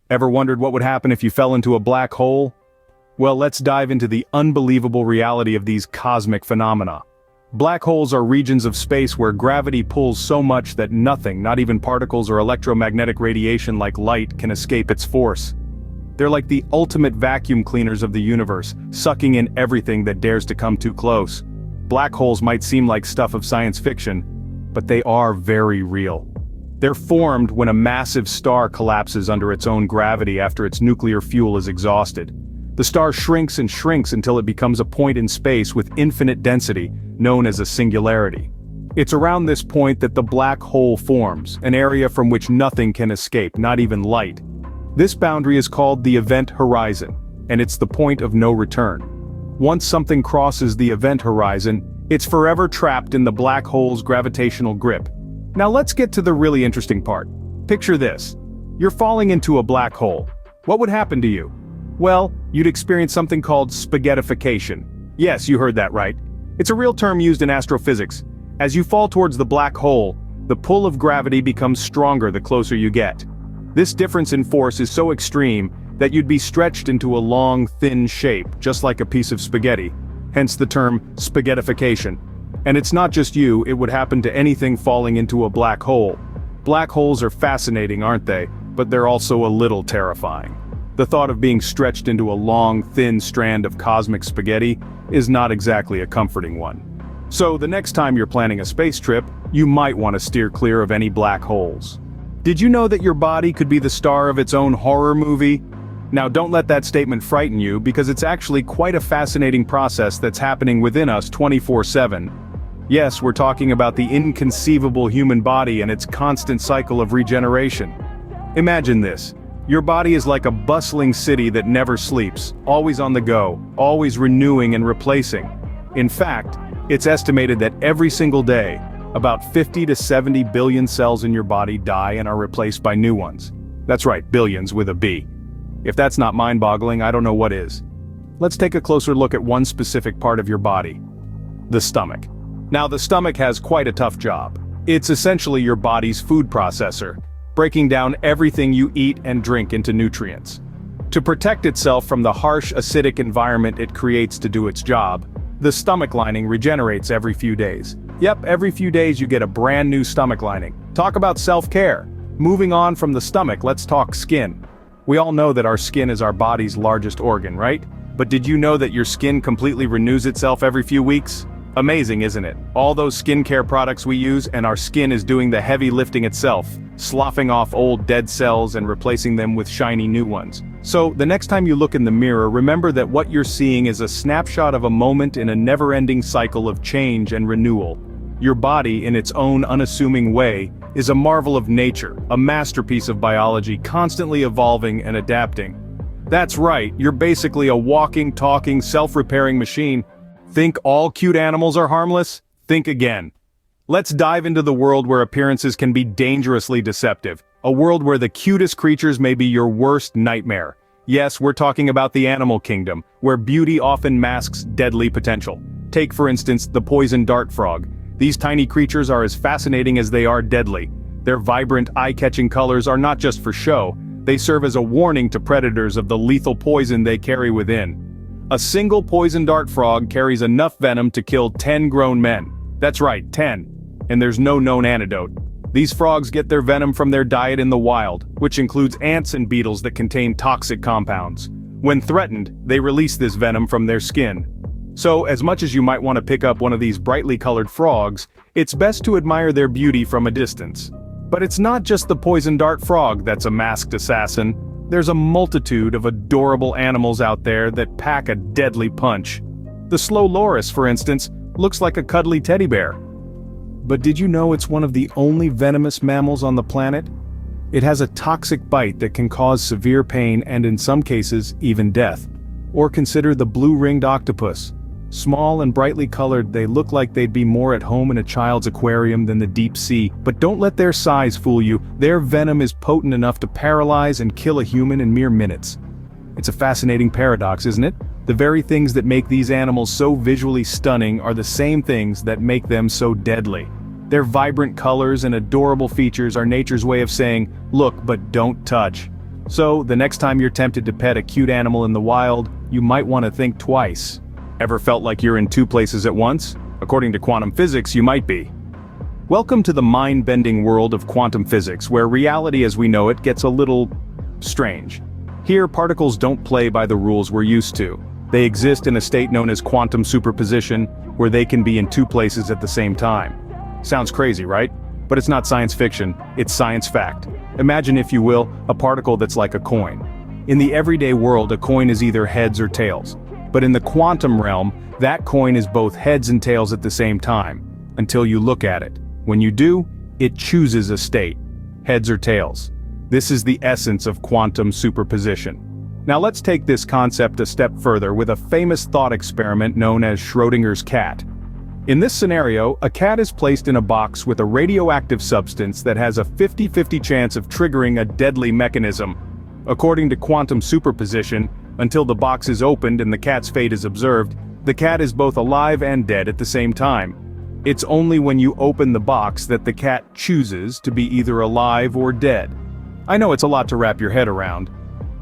Ever wondered what would happen if you fell into a black hole? Well, let's dive into the unbelievable reality of these cosmic phenomena. Black holes are regions of space where gravity pulls so much that nothing, not even particles or electromagnetic radiation like light, can escape its force. They're like the ultimate vacuum cleaners of the universe, sucking in everything that dares to come too close. Black holes might seem like stuff of science fiction, but they are very real. They're formed when a massive star collapses under its own gravity after its nuclear fuel is exhausted. The star shrinks and shrinks until it becomes a point in space with infinite density, known as a singularity. It's around this point that the black hole forms, an area from which nothing can escape, not even light. This boundary is called the event horizon, and it's the point of no return. Once something crosses the event horizon, it's forever trapped in the black hole's gravitational grip. Now let's get to the really interesting part. Picture this. You're falling into a black hole. What would happen to you? Well, you'd experience something called spaghettification. Yes, you heard that right. It's a real term used in astrophysics. As you fall towards the black hole, the pull of gravity becomes stronger the closer you get. This difference in force is so extreme that you'd be stretched into a long, thin shape, just like a piece of spaghetti. Hence the term spaghettification. And it's not just you, it would happen to anything falling into a black hole. Black holes are fascinating, aren't they? But they're also a little terrifying. The thought of being stretched into a long, thin strand of cosmic spaghetti is not exactly a comforting one. So the next time you're planning a space trip, you might want to steer clear of any black holes. Did you know that your body could be the star of its own horror movie? Now don't let that statement frighten you, because it's actually quite a fascinating process that's happening within us 24/7. Yes, we're talking about the inconceivable human body and its constant cycle of regeneration. Imagine this. Your body is like a bustling city that never sleeps, always on the go, always renewing and replacing. In fact, it's estimated that every single day, about 50 to 70 billion cells in your body die and are replaced by new ones. That's right, billions with a B. If that's not mind-boggling, I don't know what is. Let's take a closer look at one specific part of your body. The stomach. Now, the stomach has quite a tough job. It's essentially your body's food processor, breaking down everything you eat and drink into nutrients. To protect itself from the harsh acidic environment it creates to do its job, the stomach lining regenerates every few days. Yep, every few days you get a brand new stomach lining. Talk about self-care. Moving on from the stomach, let's talk skin. We all know that our skin is our body's largest organ, right? But did you know that your skin completely renews itself every few weeks? Amazing, isn't it? All those skincare products we use, and our skin is doing the heavy lifting itself, sloughing off old dead cells and replacing them with shiny new ones. So, the next time you look in the mirror, remember that what you're seeing is a snapshot of a moment in a never-ending cycle of change and renewal. Your body, in its own unassuming way, is a marvel of nature, a masterpiece of biology constantly evolving and adapting. That's right, you're basically a walking, talking, self-repairing machine. Think all cute animals are harmless? Think again. Let's dive into the world where appearances can be dangerously deceptive. A world where the cutest creatures may be your worst nightmare. Yes, we're talking about the animal kingdom, where beauty often masks deadly potential. Take for instance the poison dart frog. These tiny creatures are as fascinating as they are deadly. Their vibrant, eye-catching colors are not just for show, they serve as a warning to predators of the lethal poison they carry within. A single poison dart frog carries enough venom to kill 10 grown men. That's right, 10. And there's no known antidote. These frogs get their venom from their diet in the wild, which includes ants and beetles that contain toxic compounds. When threatened, they release this venom from their skin. So, as much as you might want to pick up one of these brightly colored frogs, it's best to admire their beauty from a distance. But it's not just the poison dart frog that's a masked assassin. There's a multitude of adorable animals out there that pack a deadly punch. The slow loris, for instance, looks like a cuddly teddy bear. But did you know it's one of the only venomous mammals on the planet? It has a toxic bite that can cause severe pain and in some cases, even death. Or consider the blue-ringed octopus. Small and brightly colored, they look like they'd be more at home in a child's aquarium than the deep sea, but don't let their size fool you. Their venom is potent enough to paralyze and kill a human in mere minutes. It's a fascinating paradox, isn't it? The very things that make these animals so visually stunning are the same things that make them so deadly. Their vibrant colors and adorable features are nature's way of saying, look but don't touch. So, the next time you're tempted to pet a cute animal in the wild, you might want to think twice. Ever felt like you're in two places at once? According to quantum physics, you might be. Welcome to the mind-bending world of quantum physics, where reality as we know it gets a little strange. Here, particles don't play by the rules we're used to. They exist in a state known as quantum superposition, where they can be in two places at the same time. Sounds crazy, right? But it's not science fiction, it's science fact. Imagine, if you will, a particle that's like a coin. In the everyday world, a coin is either heads or tails. But in the quantum realm, that coin is both heads and tails at the same time, until you look at it. When you do, it chooses a state, heads or tails. This is the essence of quantum superposition. Now let's take this concept a step further with a famous thought experiment known as Schrödinger's cat. In this scenario, a cat is placed in a box with a radioactive substance that has a 50-50 chance of triggering a deadly mechanism. According to quantum superposition, until the box is opened and the cat's fate is observed, the cat is both alive and dead at the same time. It's only when you open the box that the cat chooses to be either alive or dead. I know it's a lot to wrap your head around,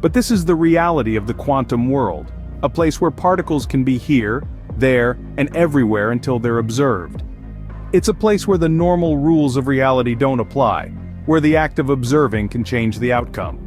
but this is the reality of the quantum world, a place where particles can be here, there, and everywhere until they're observed. It's a place where the normal rules of reality don't apply, where the act of observing can change the outcome.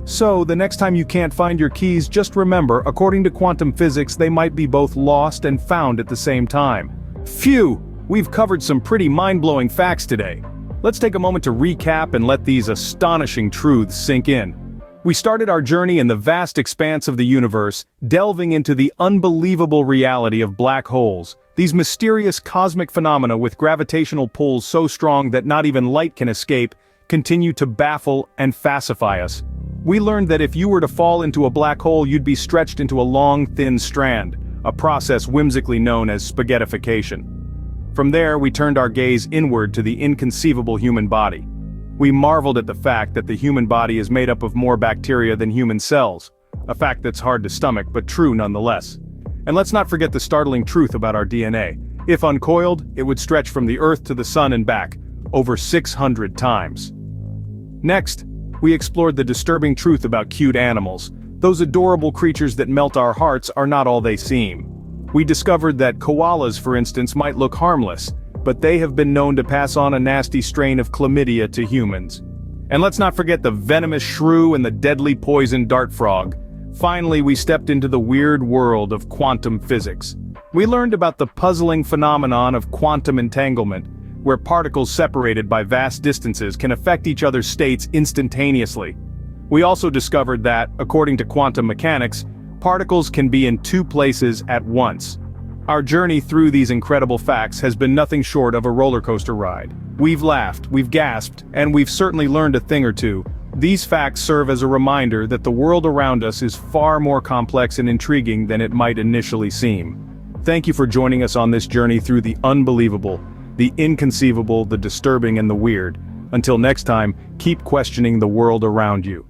So, the next time you can't find your keys, just remember, according to quantum physics, they might be both lost and found at the same time. Phew! We've covered some pretty mind-blowing facts today. Let's take a moment to recap and let these astonishing truths sink in. We started our journey in the vast expanse of the universe, delving into the unbelievable reality of black holes, these mysterious cosmic phenomena with gravitational pulls so strong that not even light can escape, continue to baffle and fascify us. We learned that if you were to fall into a black hole, you'd be stretched into a long, thin strand, a process whimsically known as spaghettification. From there, we turned our gaze inward to the inconceivable human body. We marveled at the fact that the human body is made up of more bacteria than human cells, a fact that's hard to stomach but true nonetheless. And let's not forget the startling truth about our DNA. If uncoiled, it would stretch from the Earth to the Sun and back, over 600 times. Next, we explored the disturbing truth about cute animals. Those adorable creatures that melt our hearts are not all they seem. We discovered that koalas, for instance, might look harmless, but they have been known to pass on a nasty strain of chlamydia to humans. And let's not forget the venomous shrew and the deadly poison dart frog. Finally, we stepped into the weird world of quantum physics. We learned about the puzzling phenomenon of quantum entanglement, where particles separated by vast distances can affect each other's states instantaneously. We also discovered that, according to quantum mechanics, particles can be in two places at once. Our journey through these incredible facts has been nothing short of a roller coaster ride. We've laughed, we've gasped, and we've certainly learned a thing or two. These facts serve as a reminder that the world around us is far more complex and intriguing than it might initially seem. Thank you for joining us on this journey through the unbelievable, the inconceivable, the disturbing, and the weird. Until next time, keep questioning the world around you.